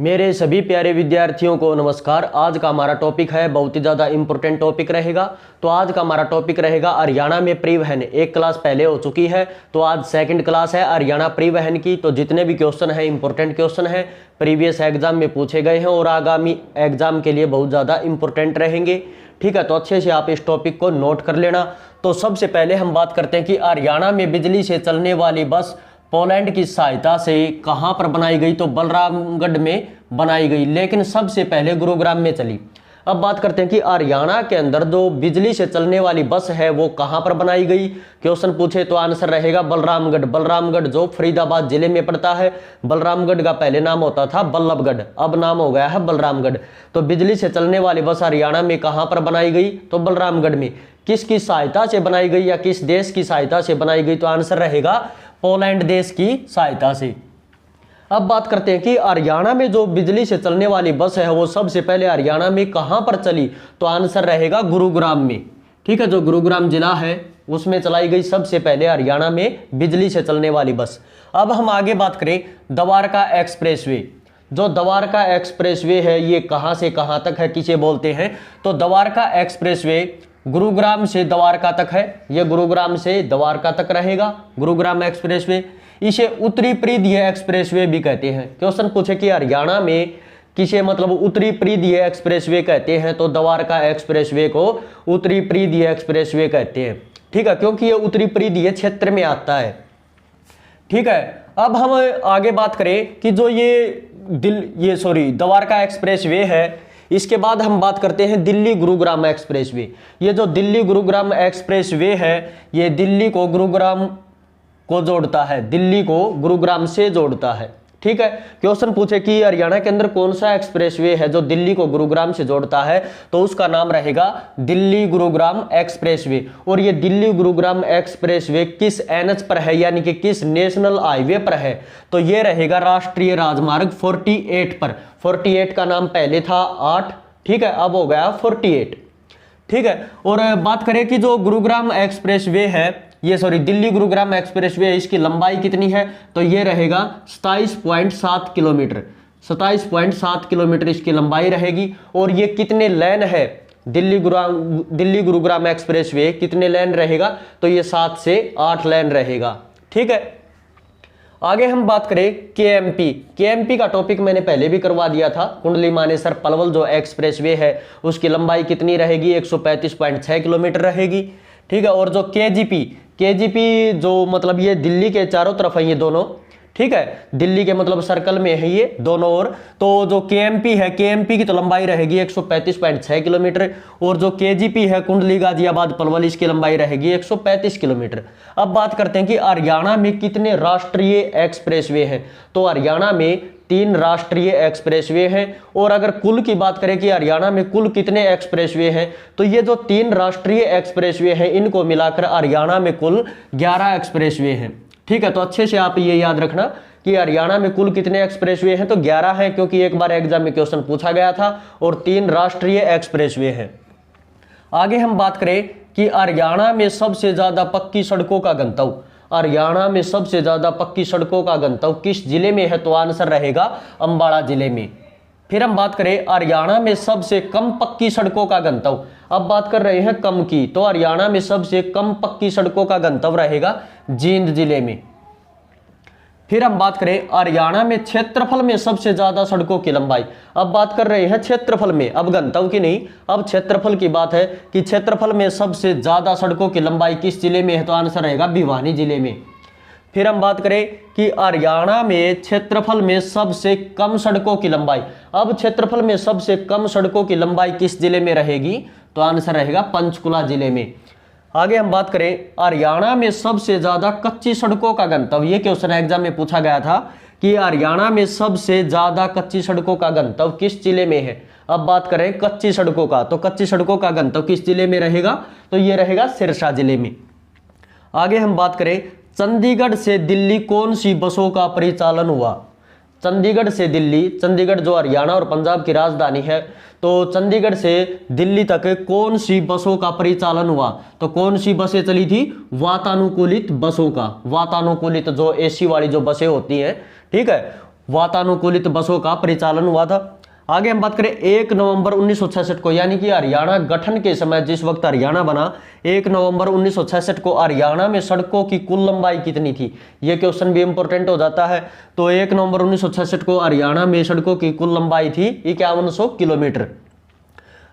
मेरे सभी प्यारे विद्यार्थियों को नमस्कार। आज का हमारा टॉपिक है, बहुत ही ज़्यादा इंपॉर्टेंट टॉपिक रहेगा। तो आज का हमारा टॉपिक रहेगा हरियाणा में परिवहन। एक क्लास पहले हो चुकी है, तो आज सेकंड क्लास है हरियाणा परिवहन की। तो जितने भी क्वेश्चन हैं इंपॉर्टेंट क्वेश्चन हैं, प्रीवियस एग्जाम में पूछे गए हैं और आगामी एग्जाम के लिए बहुत ज़्यादा इंपॉर्टेंट रहेंगे। ठीक है, तो अच्छे से आप इस टॉपिक को नोट कर लेना। तो सबसे पहले हम बात करते हैं कि हरियाणा में बिजली से चलने वाली बस पोलैंड की सहायता से कहां पर बनाई गई। तो बलरामगढ़ में बनाई गई, लेकिन सबसे पहले गुरुग्राम में चली। अब बात करते हैं कि हरियाणा के अंदर जो बिजली से चलने वाली बस है वो कहां पर बनाई गई। क्वेश्चन पूछे तो आंसर रहेगा बलरामगढ़। बलरामगढ़ जो फरीदाबाद जिले में पड़ता है। बलरामगढ़ का पहले नाम होता था बल्लभगढ़, अब नाम हो गया है बलरामगढ़। तो बिजली से चलने वाली बस हरियाणा में कहां पर बनाई गई, तो बलरामगढ़ में। किसकी सहायता से बनाई गई या किस देश की सहायता से बनाई गई, तो आंसर रहेगा पोलैंड देश की सहायता से। अब बात करते हैं कि हरियाणा में जो बिजली से चलने वाली बस है वो सबसे पहले हरियाणा में कहां पर चली, तो आंसर रहेगा गुरुग्राम में। ठीक है, जो गुरुग्राम जिला है उसमें चलाई गई सबसे पहले हरियाणा में बिजली से चलने वाली बस। अब हम आगे बात करें द्वारका एक्सप्रेसवे। जो द्वारका एक्सप्रेसवे है ये कहां से कहां तक है, किसे बोलते हैं, तो द्वारका एक्सप्रेसवे गुरुग्राम से द्वारका तक है। यह गुरुग्राम से द्वारका तक रहेगा गुरुग्राम एक्सप्रेसवे। इसे उत्तरी परिधीय एक्सप्रेसवे भी कहते हैं। क्वेश्चन पूछे कि हरियाणा में किसे मतलब उत्तरी परिधीय एक्सप्रेसवे कहते हैं, तो द्वारका एक्सप्रेसवे को उत्तरी परिधीय एक्सप्रेसवे कहते हैं। ठीक है, क्योंकि यह उत्तरी परिधीय क्षेत्र में आता है। ठीक है, अब हम आगे बात करें कि जो ये द्वारका एक्सप्रेसवे है, इसके बाद हम बात करते हैं दिल्ली गुरुग्राम एक्सप्रेसवे। ये जो दिल्ली गुरुग्राम एक्सप्रेसवे है ये दिल्ली को गुरुग्राम को जोड़ता है, दिल्ली को गुरुग्राम से जोड़ता है। ठीक है, क्वेश्चन पूछे कि हरियाणा के अंदर कौन सा एक्सप्रेसवे है जो दिल्ली को गुरुग्राम से जोड़ता है, तो उसका नाम रहेगा दिल्ली गुरुग्राम एक्सप्रेसवे। और ये दिल्ली गुरुग्राम एक्सप्रेसवे किस एनएच पर है, यानी कि किस नेशनल हाईवे पर है, तो ये रहेगा राष्ट्रीय राजमार्ग 48 पर। 48 का नाम पहले था 8, ठीक है, अब हो गया 48। ठीक है, और बात करें कि जो गुरुग्राम एक्सप्रेसवे है, दिल्ली गुरुग्राम एक्सप्रेसवे, इसकी लंबाई कितनी है, तो ये रहेगा 27.7 किलोमीटर। 27.7 किलोमीटर इसकी लंबाई रहेगी। और ये कितने लेन है, दिल्ली गुरुग्राम एक्सप्रेसवे कितने लेन रहेगा, तो ये 7 से 8 लेन रहेगा। ठीक है, आगे हम बात करें केएमपी का टॉपिक मैंने पहले भी करवा दिया था। कुंडली मानेसर पलवल जो एक्सप्रेसवे है उसकी लंबाई कितनी रहेगी, 135.6 किलोमीटर रहेगी। ठीक है, और जो केजीपी जो मतलब ये दिल्ली के चारों तरफ है ये दोनों। ठीक है, दिल्ली के मतलब सर्कल में है ये दोनों ओर। तो जो केएमपी है, केएमपी की तो लंबाई रहेगी 135.6 किलोमीटर। और जो केजीपी है कुंडली गाजियाबाद पलवल, इसकी लंबाई रहेगी 135 किलोमीटर। अब बात करते हैं कि हरियाणा में कितने राष्ट्रीय एक्सप्रेसवे हैं, तो हरियाणा में 3 राष्ट्रीय एक्सप्रेसवे हैं। और अगर कुल की बात करें कि हरियाणा में कुल कितने एक्सप्रेसवे हैं, तो ये जो 3 राष्ट्रीय एक्सप्रेसवे हैं इनको मिलाकर हरियाणा में कुल 11 एक्सप्रेसवे हैं। ठीक है, तो अच्छे से आप ये याद रखना कि हरियाणा में कुल कितने एक्सप्रेसवे हैं, तो 11 हैं, क्योंकि एक बार एग्जाम में क्वेश्चन पूछा गया था। और 3 राष्ट्रीय एक्सप्रेसवे हैं। आगे हम बात करें कि हरियाणा में सबसे ज्यादा पक्की सड़कों का गंतव्य, हरियाणा में सबसे ज्यादा पक्की सड़कों का गंतव्य किस जिले में है, तो आंसर रहेगा अंबाला जिले में। फिर हम बात करें हरियाणा में सबसे कम पक्की सड़कों का गंतव्य। अब बात कर रहे हैं कम की, तो हरियाणा में सबसे कम पक्की सड़कों का गंतव्य रहेगा जींद जिले में। फिर हम बात करें हरियाणा में क्षेत्रफल में सबसे ज्यादा सड़कों की लंबाई। अब बात कर रहे हैं क्षेत्रफल में, अब गंतव्य की नहीं, अब क्षेत्रफल की बात है कि क्षेत्रफल में सबसे ज्यादा सड़कों की लंबाई किस जिले में है, तो आंसर रहेगा भिवानी जिले में। फिर हम बात करें कि हरियाणा में क्षेत्रफल में सबसे कम सड़कों की लंबाई। अब क्षेत्रफल में सबसे कम सड़कों की लंबाई किस जिले में रहेगी, तो आंसर रहेगा पंचकुला जिले में। आगे हम बात करें हरियाणा में सबसे ज्यादा कच्ची सड़कों का गंतव्य। ये क्वेश्चन एग्जाम में पूछा गया था कि हरियाणा में सबसे ज्यादा कच्ची सड़कों का गंतव्य किस जिले में है। अब बात करें कच्ची सड़कों का, तो कच्ची सड़कों का गंतव्य किस जिले में रहेगा, तो ये रहेगा सिरसा जिले में। आगे हम बात करें चंडीगढ़ से दिल्ली कौन सी बसों का परिचालन हुआ। चंडीगढ़ से दिल्ली, चंडीगढ़ जो हरियाणा और पंजाब की राजधानी है, तो चंडीगढ़ से दिल्ली तक कौन सी बसों का परिचालन हुआ, तो कौन सी बसें चली थी, वातानुकूलित बसों का। वातानुकूलित जो एसी वाली जो बसें होती हैं, ठीक है, वातानुकूलित बसों का परिचालन हुआ था। आगे हम बात करें 1 नवंबर 1966 को, यानी कि हरियाणा गठन के समय जिस वक्त हरियाणा बना 1 नवंबर 1966 को हरियाणा में सड़कों की कुल लंबाई कितनी थी। यह क्वेश्चन भी इंपॉर्टेंट हो जाता है। तो 1 नवंबर 1966 को हरियाणा में सड़कों की कुल लंबाई थी 5100 किलोमीटर।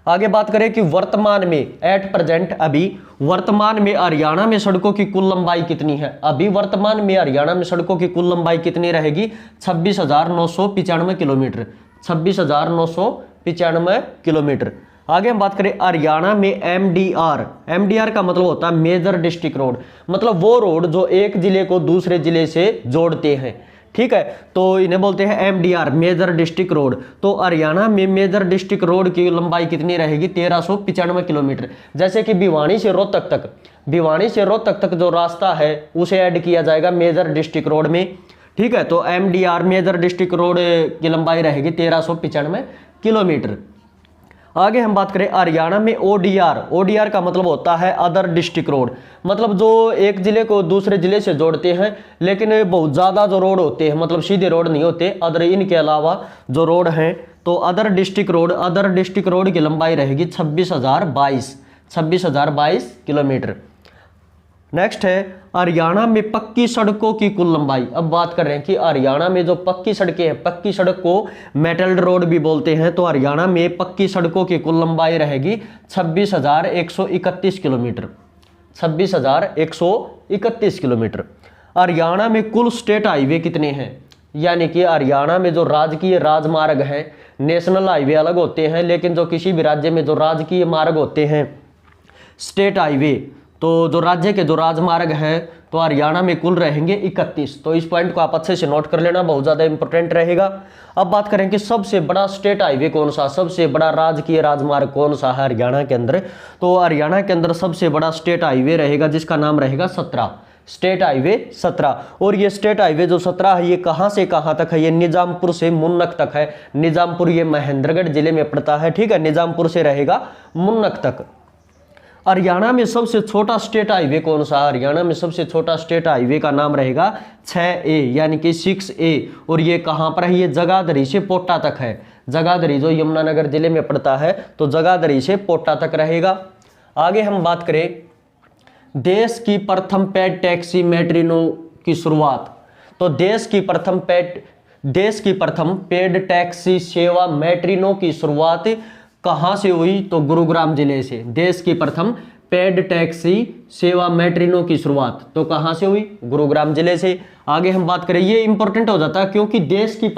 आगे बात करें कि वर्तमान में एट प्रेजेंट अभी वर्तमान में हरियाणा में सड़कों की कुल लंबाई कितनी है। अभी वर्तमान में हरियाणा में सड़कों की कुल लंबाई कितनी रहेगी, 26,995 किलोमीटर, 26,995 किलोमीटर। आगे हम बात करें हरियाणा में एमडीआर का मतलब होता है मेजर डिस्ट्रिक्ट रोड, मतलब वो रोड जो एक जिले को दूसरे जिले से जोड़ते हैं। ठीक है, तो इन्हें बोलते हैं एमडीआर, मेजर डिस्ट्रिक्ट रोड। तो हरियाणा में मेजर डिस्ट्रिक्ट रोड की लंबाई कितनी रहेगी, 1395 किलोमीटर। जैसे कि भिवानी से रोहतक तक जो रास्ता है उसे ऐड किया जाएगा मेजर डिस्ट्रिक्ट रोड में। ठीक है, तो एमडीआर मेजर डिस्ट्रिक्ट रोड की लंबाई रहेगी 1395 किलोमीटर। आगे हम बात करें हरियाणा में ओडीआर का मतलब होता है अदर डिस्ट्रिक्ट रोड, मतलब जो एक जिले को दूसरे जिले से जोड़ते हैं लेकिन बहुत ज़्यादा जो रोड होते हैं, मतलब सीधे रोड नहीं होते, अदर इनके अलावा जो रोड हैं, तो अदर डिस्ट्रिक्ट रोड की लंबाई रहेगी 26,022 किलोमीटर। नेक्स्ट है हरियाणा में पक्की सड़कों की कुल लंबाई। अब बात कर रहे हैं कि हरियाणा में जो पक्की सड़कें हैं, पक्की सड़क को मेटल रोड भी बोलते हैं, तो हरियाणा में पक्की सड़कों की कुल लंबाई रहेगी 26,131 किलोमीटर, 26,131 किलोमीटर। हरियाणा में कुल स्टेट हाईवे कितने हैं, यानी कि हरियाणा में जो राजकीय राजमार्ग हैं, नेशनल हाईवे अलग होते हैं, लेकिन जो किसी भी राज्य में जो राजकीय मार्ग होते हैं स्टेट हाईवे, तो जो राज्य के जो राजमार्ग हैं तो हरियाणा में कुल रहेंगे 31। तो इस पॉइंट को आप अच्छे से नोट कर लेना, बहुत ज़्यादा इंपॉर्टेंट रहेगा। अब बात करें कि सबसे बड़ा स्टेट हाईवे कौन सा, सबसे बड़ा राजकीय राजमार्ग कौन सा है हरियाणा के अंदर। तो हरियाणा के अंदर सबसे बड़ा स्टेट हाईवे रहेगा जिसका नाम रहेगा 17, स्टेट हाईवे 17। और ये स्टेट हाईवे जो 17 है ये कहाँ से कहाँ तक है, ये निजामपुर से मुन्नक तक है। निजामपुर ये महेंद्रगढ़ जिले में पड़ता है। ठीक है, निजामपुर से रहेगा मुन्नक तक। हरियाणा में सबसे छोटा स्टेट हाईवे कौन सा, हरियाणा में सबसे छोटा स्टेट हाईवे का नाम रहेगा 6A, यानी कि 6A। और ये कहाँ पर है, ये जगाधरी से पोटा तक है। जगाधरी जो यमुनानगर जिले में पड़ता है, तो जगाधरी से पोटा तक रहेगा। आगे हम बात करें देश की प्रथम पेड टैक्सी मेट्रो की शुरुआत। तो देश की प्रथम पेड टैक्सी सेवा मेट्रो की शुरुआत कहाँ से हुई, तो गुरुग्राम जिले से। देश की प्रथम पेड टैक्सी सेवा मेट्रो की शुरुआत तो कहाँ से हुई, गुरुग्राम जिले से। आगे हम बात करें, ये इंपॉर्टेंट हो जाता है क्योंकि देश की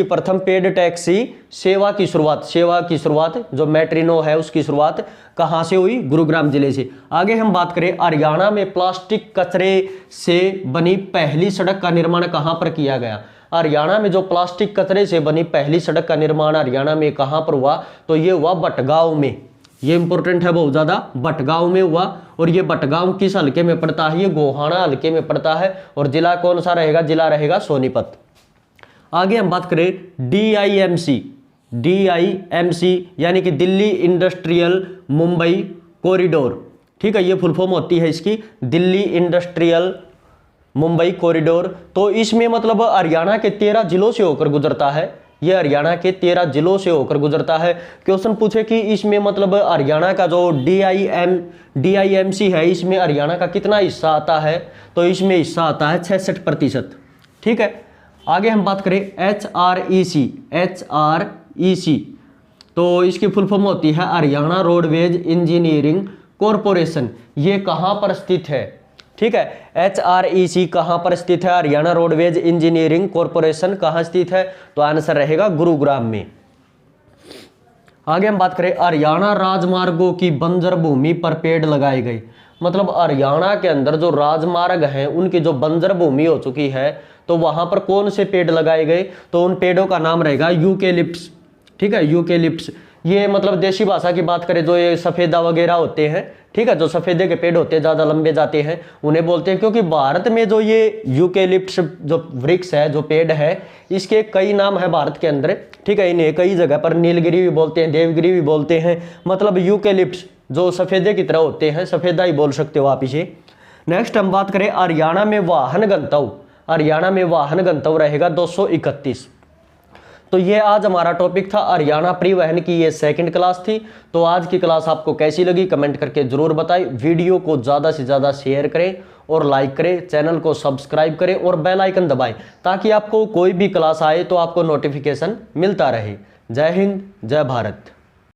प्रथम पेड टैक्सी सेवा की शुरुआत जो मेट्रो है उसकी शुरुआत कहाँ से हुई, गुरुग्राम जिले से। आगे हम बात करें हरियाणा में प्लास्टिक कचरे से बनी पहली सड़क का निर्माण कहाँ पर किया गया। हरियाणा में जो प्लास्टिक कचरे से बनी पहली सड़क का निर्माण हरियाणा में कहाँ पर हुआ, तो ये हुआ बटगांव में। ये इंपॉर्टेंट है बहुत ज़्यादा, बटगांव में हुआ। और ये बटगांव किस हल्के में पड़ता है, ये गोहाना हल्के में पड़ता है। और जिला कौन सा रहेगा, जिला रहेगा सोनीपत। आगे हम बात करें DIMC यानी कि दिल्ली इंडस्ट्रियल मुंबई कॉरिडोर। ठीक है, ये फुल फॉर्म होती है इसकी, दिल्ली इंडस्ट्रियल मुंबई कॉरिडोर। तो इसमें मतलब हरियाणा के 13 जिलों से होकर गुजरता है। ये हरियाणा के 13 जिलों से होकर गुजरता है। क्वेश्चन पूछे कि इसमें मतलब हरियाणा का जो DIMC है, इसमें हरियाणा का कितना हिस्सा आता है, तो इसमें हिस्सा आता है 66%। ठीक है, आगे हम बात करें HREC, तो इसकी फुल फॉर्म होती है हरियाणा रोडवेज इंजीनियरिंग कॉरपोरेशन। ये कहाँ पर स्थित है, ठीक है, HREC कहाँ पर स्थित है, हरियाणा रोडवेज इंजीनियरिंग कॉरपोरेशन कहाँ स्थित है, तो आंसर रहेगा गुरुग्राम में। आगे हम बात करें हरियाणा राजमार्गों की बंजर भूमि पर पेड़ लगाए गए। मतलब हरियाणा के अंदर जो राजमार्ग हैं उनकी जो बंजर भूमि हो चुकी है, तो वहां पर कौन से पेड़ लगाए गए, तो उन पेड़ों का नाम रहेगा यूकेलिप्टस। ठीक है, यूकेलिप्टस। ये मतलब देसी भाषा की बात करें, जो ये सफेदा वगैरह होते हैं, ठीक है, जो सफेदे के पेड़ होते हैं ज़्यादा लंबे जाते हैं, उन्हें बोलते हैं। क्योंकि भारत में जो ये यूकेलिप्टस जो वृक्ष है, जो पेड़ है, इसके कई नाम है भारत के अंदर। ठीक है, इन्हें कई जगह पर नीलगिरी भी बोलते हैं, देवगिरी भी बोलते हैं। मतलब यूकेलिप्टस जो सफेदे की तरह होते हैं, सफेदा ही बोल सकते हो आप इसे। नेक्स्ट हम बात करें हरियाणा में वाहन गंतव्य। हरियाणा में वाहन गंतव्य रहेगा 231। तो ये आज हमारा टॉपिक था हरियाणा परिवहन की, ये सेकंड क्लास थी। तो आज की क्लास आपको कैसी लगी कमेंट करके जरूर बताएं। वीडियो को ज़्यादा से ज़्यादा शेयर करें और लाइक करें, चैनल को सब्सक्राइब करें और बेल आइकन दबाएं ताकि आपको कोई भी क्लास आए तो आपको नोटिफिकेशन मिलता रहे। जय हिंद, जय भारत।